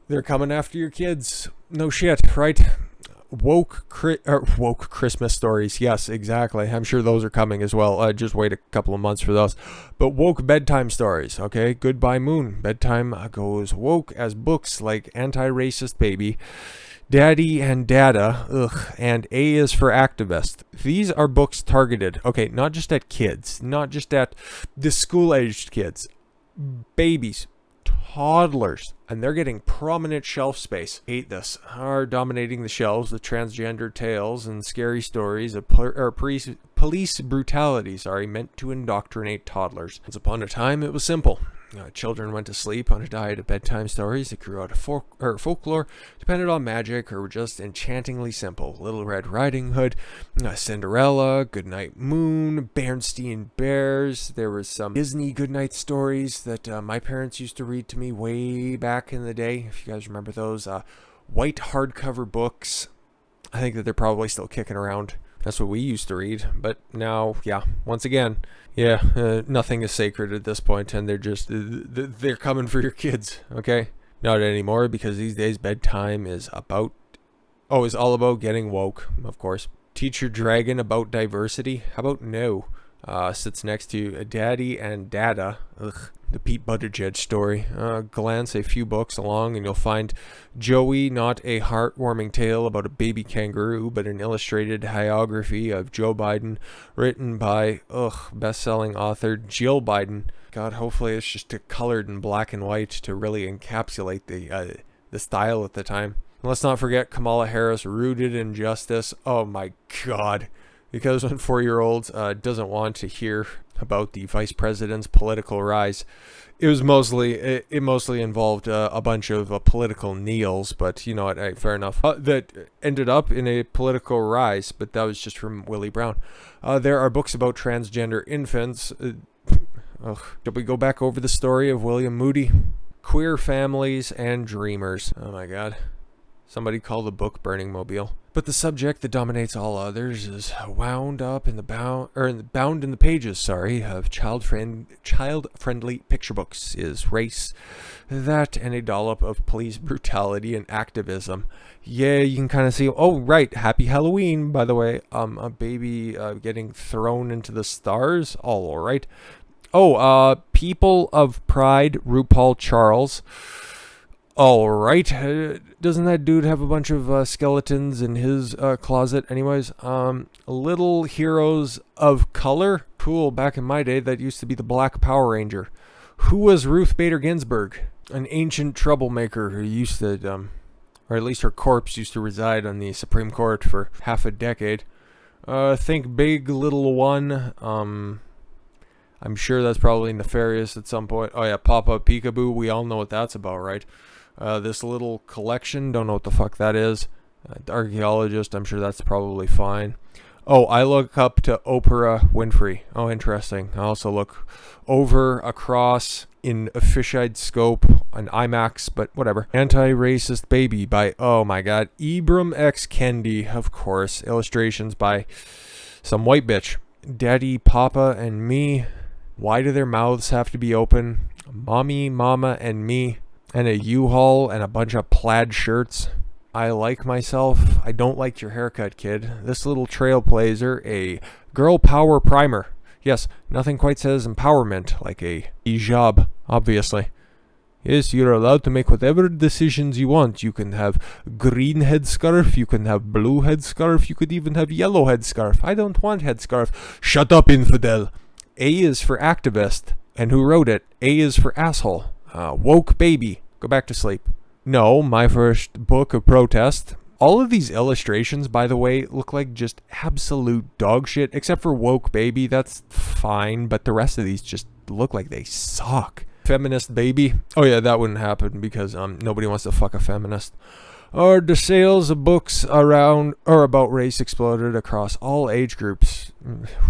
They're coming after your kids. No shit, right? Woke Christmas stories. Yes, exactly. I'm sure those are coming as well. Just wait a couple of months for those. But woke bedtime stories. Okay, Goodbye Moon. Bedtime goes woke as books like Anti-Racist Baby, Daddy and Dada, and A is for Activist. These are books targeted, okay, not just at kids, not just at the school-aged kids, babies, toddlers, and they're getting prominent shelf space. Hate this. Are dominating the shelves with transgender tales and scary stories of police brutality, meant to indoctrinate toddlers. Once upon a time, it was simple. Children went to sleep on a diet of bedtime stories that grew out of folklore, depended on magic, or were just enchantingly simple. Little Red Riding Hood, Cinderella, Goodnight Moon, Bernstein Bears. There was some Disney goodnight stories that my parents used to read to me way back in the day, if you guys remember those. White hardcover books. I think that they're probably still kicking around. That's what we used to read, but now, yeah, once again, nothing is sacred at this point, and they're coming for your kids, okay? Not anymore, because these days bedtime is all about getting woke, of course. Teach your dragon about diversity. How about no? Sits next to Daddy and Dada. The Pete Buttigieg story. Glance a few books along and you'll find Joey, not a heartwarming tale about a baby kangaroo, but an illustrated biography of Joe Biden, written by best-selling author Jill Biden. God, hopefully it's just colored in black and white to really encapsulate the style at the time. And let's not forget Kamala Harris, rooted in justice. Oh my God. Because when 4-year-olds doesn't want to hear about the vice president's political rise, it mostly involved a bunch of political kneels, but you know what, fair enough. That ended up in a political rise, but that was just from Willie Brown. There are books about transgender infants. Should we go back over the story of William Moody? Queer families and dreamers. Oh my God. Somebody call the book Burning Mobile. But the subject that dominates all others is bound in the pages, of child-friendly picture books is race, that, and a dollop of police brutality and activism. Yeah, you can kind of see. Oh, right, Happy Halloween, by the way. A baby getting thrown into the stars. All right. Oh, People of Pride, RuPaul Charles. All right. Doesn't that dude have a bunch of skeletons in his closet anyways? Little Heroes of Color. Cool. Back in my day, that used to be the Black Power Ranger. Who was Ruth Bader Ginsburg? An ancient troublemaker who used to, or at least her corpse used to reside on the Supreme Court for half a decade. Think Big Little One. I'm sure that's probably nefarious at some point. Oh yeah, Papa Peekaboo. We all know what that's about, right? This little collection, don't know what the fuck that is. Archaeologist, I'm sure that's probably fine. Oh, I look up to Oprah Winfrey. Oh, interesting. I also look over, across, in a fisheye scope, an IMAX, but whatever. Anti-Racist Baby by, oh my God, Ibram X. Kendi, of course. Illustrations by some white bitch. Daddy, Papa, and Me. Why do their mouths have to be open? Mommy, Mama, and Me. And a U-Haul and a bunch of plaid shirts. I like myself. I don't like your haircut, kid. This little trailblazer, a girl power primer. Yes, nothing quite says empowerment like a hijab, obviously. Yes, you're allowed to make whatever decisions you want. You can have green headscarf, you can have blue headscarf, you could even have yellow headscarf. I don't want headscarf. Shut up, infidel. A is for activist. And who wrote it? A is for asshole. Woke baby. Go back to sleep. No, my first book of protest. All of these illustrations, by the way, look like just absolute dog shit, except for Woke Baby. That's fine, but the rest of these just look like they suck. Feminist Baby. Oh yeah, that wouldn't happen because nobody wants to fuck a feminist. Or the sales of books around or about race exploded across all age groups.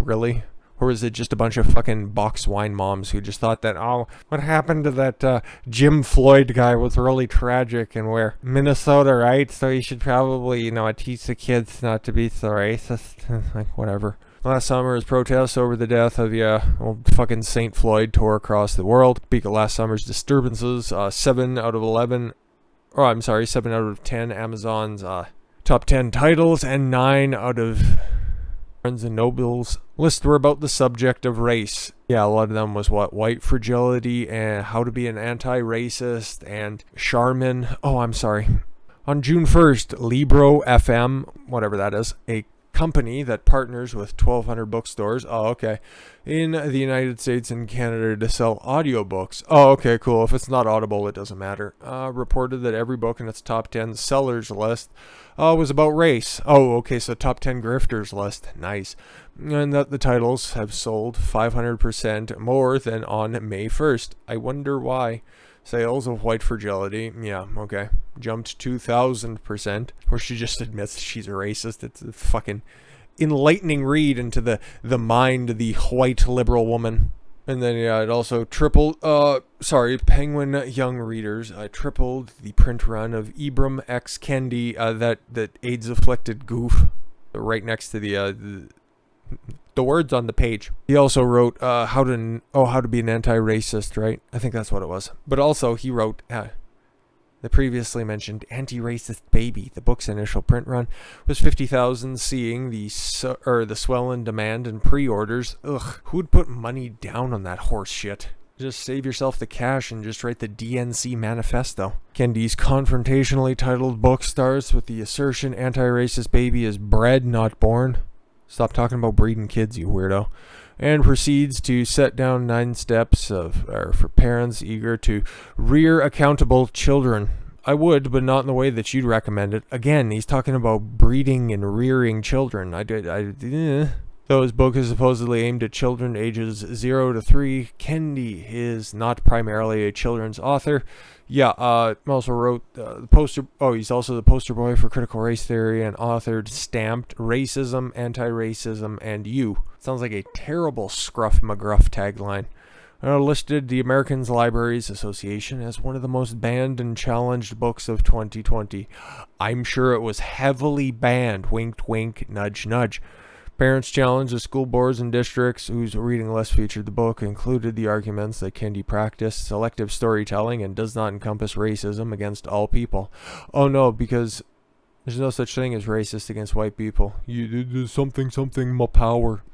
Really? Or is it just a bunch of fucking box wine moms who just thought that, oh, what happened to that Jim Floyd guy was really tragic, and we're Minnesota, right? So you should probably, teach the kids not to be so racist. Like, whatever. Last summer's protests over the death of, fucking St. Floyd tore across the world. Speak of last summer's disturbances, 7 out of 11 Oh, I'm sorry, 7 out of 10 Amazon's top 10 titles, and 9 out of Barnes and Noble's list were about the subject of race. Yeah, a lot of them was what? White fragility and how to be an anti-racist and Charmin. Oh, I'm sorry. On June 1st, Libro FM, whatever that is, a company that partners with 1,200 bookstores, in the United States and Canada to sell audiobooks. Oh, okay, cool. If it's not Audible, it doesn't matter. Reported that every book in its top 10 sellers list was about race. Oh, okay, so top 10 grifters list. Nice. And that the titles have sold 500% more than on May 1st. I wonder why. Sales of White Fragility, yeah, okay, jumped 2,000%. Or she just admits she's a racist. It's a fucking enlightening read into the mind of the white liberal woman. And then, yeah, it also tripled, Penguin Young Readers tripled the print run of Ibram X. Kendi, that AIDS-afflicted goof, right next to the words on the page. He also wrote how to be an anti-racist, right? I think that's what it was. But also he wrote the previously mentioned Anti-Racist Baby. The book's initial print run was 50,000, seeing the swell in demand and pre-orders. Ugh, who'd put money down on that horse shit? Just save yourself the cash and just write the DNC manifesto. Kendi's confrontationally titled book starts with the assertion Anti-Racist Baby is bred, not born. Stop talking about breeding kids, you weirdo. And proceeds to set down 9 steps for parents eager to rear accountable children. I would, but not in the way that you'd recommend it. Again, he's talking about breeding and rearing children. Though his book is supposedly aimed at children ages 0 to 3, Kendi is not primarily a children's author. Yeah, also wrote the poster. Oh, he's also the poster boy for critical race theory and authored Stamped, Racism, Anti-Racism, and You. Sounds like a terrible Scruff McGruff tagline. Listed the American Libraries Association as one of the most banned and challenged books of 2020. I'm sure it was heavily banned. Wink, wink, nudge, nudge. Parents challenged the school boards and districts whose reading list featured the book included the arguments that Kendi practiced selective storytelling and does not encompass racism against all people. Oh no, because there's no such thing as racist against white people. You something more power.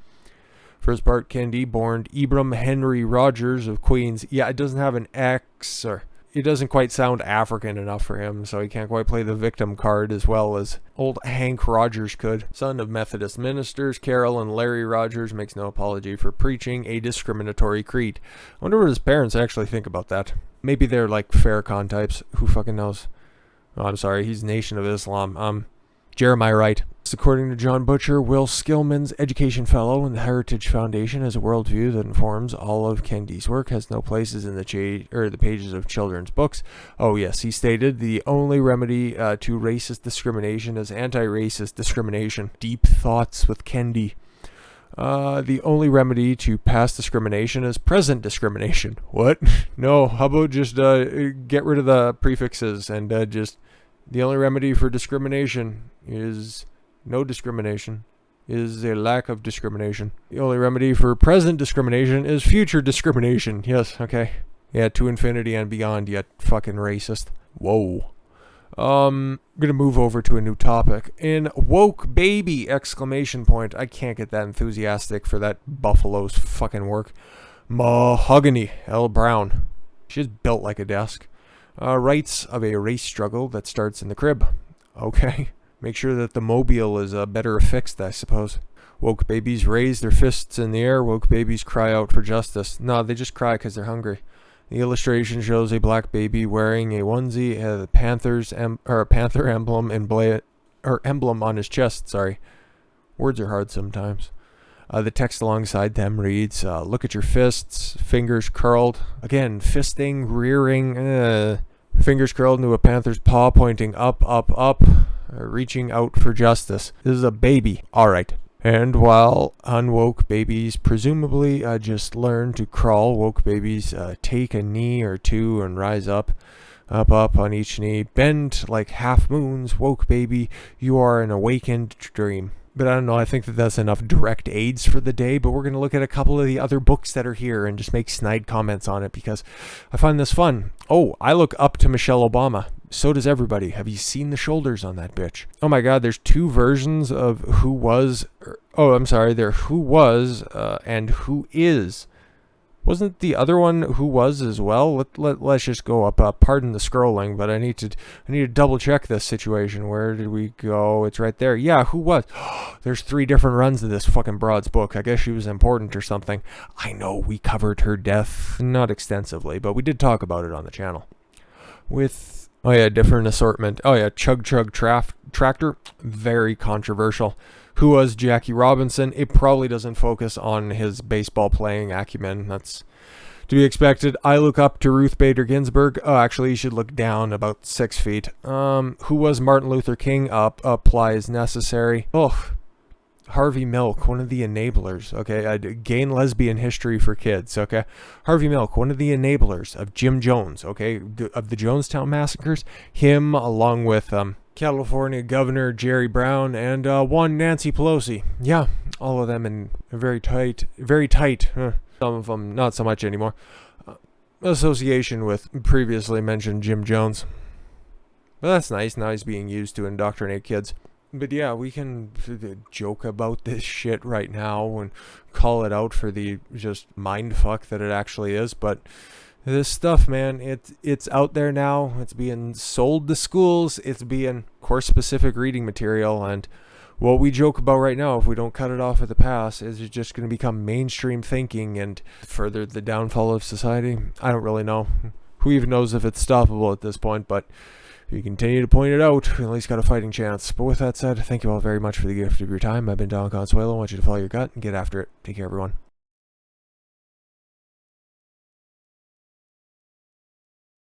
First part, Kendi born Ibram Henry Rogers of Queens. Yeah, it doesn't have an X, or it doesn't quite sound African enough for him, so he can't quite play the victim card as well as old Hank Rogers could. Son of Methodist ministers, Carol and Larry Rogers makes no apology for preaching a discriminatory creed. I wonder what his parents actually think about that. Maybe they're like Farrakhan types. Who fucking knows? Oh, I'm sorry, he's Nation of Islam. Jeremiah Wright. According to John Butcher, Will Skillman's Education Fellow in the Heritage Foundation, has a worldview that informs all of Kendi's work, has no places in the pages of children's books. Oh yes, he stated, the only remedy to racist discrimination is anti-racist discrimination. Deep thoughts with Kendi. The only remedy to past discrimination is present discrimination. What? No, how about just get rid of the prefixes and just... The only remedy for discrimination is no discrimination, is a lack of discrimination. The only remedy for present discrimination is future discrimination. Yes, okay. Yeah, to infinity and beyond, yet fucking racist. Whoa. I'm gonna move over to a new topic. In Woke Baby! Exclamation point. I can't get that enthusiastic for that Buffalo's fucking work. Mahogany L. Brown. She's built like a desk. Writes of a race struggle that starts in the crib. Okay. Make sure that the mobile is better fixed, I suppose. Woke babies raise their fists in the air. Woke babies cry out for justice. No, they just cry because they're hungry. The illustration shows a black baby wearing a onesie, a panther emblem emblem on his chest. Sorry, words are hard sometimes. The text alongside them reads, "Look at your fists, fingers curled." Again, fisting, rearing. Fingers curled into a panther's paw, pointing up, up, up, reaching out for justice. This is a baby. All right. And while unwoke babies presumably just learn to crawl, woke babies take a knee or two and rise up, up, up on each knee. Bend like half moons, woke baby, you are an awakened dream. But I don't know, I think that that's enough direct aids for the day, but we're going to look at a couple of the other books that are here and just make snide comments on it because I find this fun. Oh, I look up to Michelle Obama. So does everybody. Have you seen the shoulders on that bitch? Oh my god, there's 2 versions of who was... Oh, I'm sorry. There who was and who is. Wasn't the other one who was as well? Let's just go up. Pardon the scrolling, but I need to double check this situation. Where did we go? It's right there. Yeah, who was? There's 3 different runs of this fucking broad's book. I guess she was important or something. I know we covered her death, not extensively, but we did talk about it on the channel. With, oh yeah, different assortment. Oh yeah, Chug Tractor, very controversial. Who was Jackie Robinson? It probably doesn't focus on his baseball playing acumen. That's to be expected. I look up to Ruth Bader Ginsburg. Oh, actually, you should look down about 6 feet. Who was Martin Luther King? Applies necessary. Oh, Harvey Milk, one of the enablers. Okay, gain lesbian history for kids. Okay, Harvey Milk, one of the enablers of Jim Jones. Okay, of the Jonestown massacres. Him, along with California Governor Jerry Brown and one Nancy Pelosi. Yeah, all of them in a very tight. Some of them not so much anymore. Association with previously mentioned Jim Jones. Well, that's nice. Now he's being used to indoctrinate kids. But yeah, we can joke about this shit right now and call it out for the just mindfuck that it actually is. But this stuff, man, it's out there now. It's being sold to schools. It's being course-specific reading material. And what we joke about right now, if we don't cut it off at the pass, is it's just going to become mainstream thinking and further the downfall of society. I don't really know. Who even knows if it's stoppable at this point, but if you continue to point it out, we at least got a fighting chance. But with that said, thank you all very much for the gift of your time. I've been Don Consuelo. I want you to follow your gut and get after it. Take care, everyone.